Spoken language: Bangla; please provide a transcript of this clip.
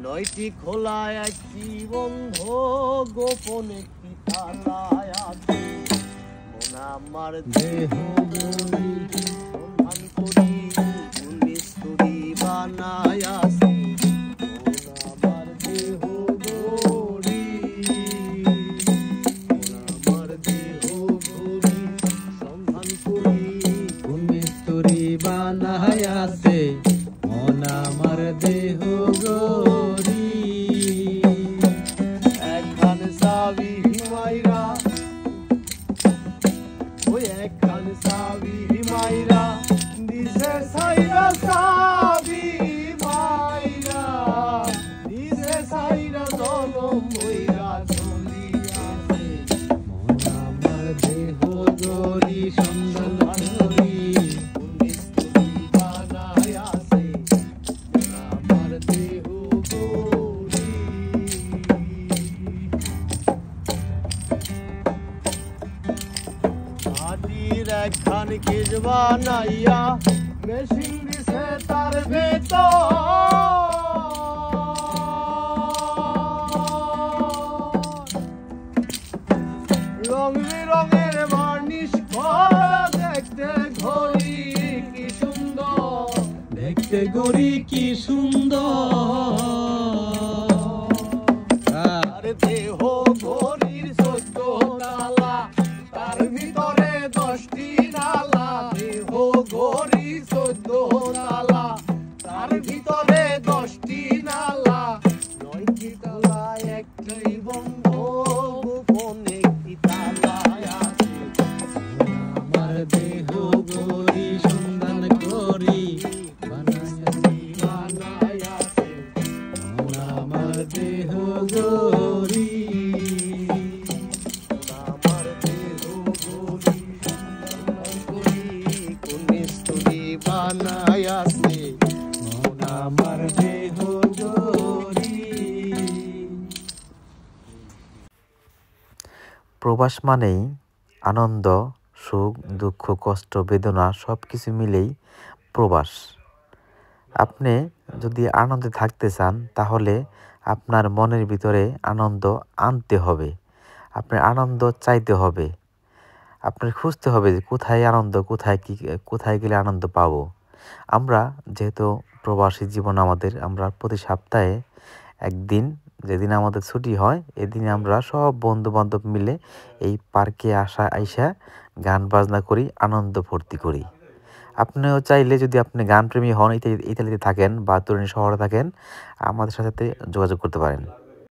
নয়টি খোলা একটি বন্ধ, গোপন একটি তালা আছে। মন আমার দেহ গড়ি সন্ধান করি, কোন মিস্তুরি বানায় আছে। মন আমার দেহ গড়ি, মন আমার দেহ গড়ি সন্ধান করি, কোন মিস্তুরি বানায় আছে। মন আমার দেহ গড়ি একখান চাবি মাইরা, ওই একখান চাবি মাইরা দিছে সাইরা, চাবি মাইরা দিছে সাইরা জনম বইরা চলিয়াছে। মন আমার দেহ গড়ি সন্ধান করি, কোন মিস্তুরি বানায় আছে। মন আমার দেহ গড়ি মাটির একখান কেজ বানাইয়া মেশিন দিছে তার ভেতর। রং বেরঙের বার্নিশ করা, দেখতে ঘড়ি কি সুন্দর, দেখতে ঘড়ি কি সুন্দর। তার দেহ ঘড়ির 14 তালা, তার ভিতরে 10টি নালা। দেহ ঘড়ি 14 তালা, তার ভিতরে 10টি নালা। 9টি তালা একটাই বন্ধ, গোপন একটি তালা আছে। আমার দেহ ঘড়ি সন্ধান করি, বানায় আছে। আমার দেহ ঘড়ি, আমার দেহ ঘড়ি সন্ধান করি, কোন মিস্তুরি বানায় আছে। মন আমার দেহ ঘড়ি। প্রবাস মানেই আনন্দ, সুখ, দুঃখ, কষ্ট, বেদনা সবকিছু মিলেই প্রবাস। আপনি যদি আনন্দে থাকতে চান তাহলে আপনার মনের ভিতরে আনন্দ আনতে হবে, আপনার আনন্দ চাইতে হবে, আপনার খুঁজতে হবে যে কোথায় আনন্দ, কোথায় গেলে আনন্দ পাবো। আমরা যেহেতু প্রবাসী জীবন আমাদের, আমরা প্রতি সপ্তাহে একদিন, যেদিন আমাদের ছুটি হয় এদিনে আমরা সব বন্ধু বান্ধব মিলে এই পার্কে আইসা গান বাজনা করি, আনন্দ ফুর্তি করি। আপনিও চাইলে যদি আপনি গানপ্রেমী হন, ইতালিতে থাকেন বা তুরিন শহরে থাকেন, আমাদের সাথে যোগাযোগ করতে পারেন।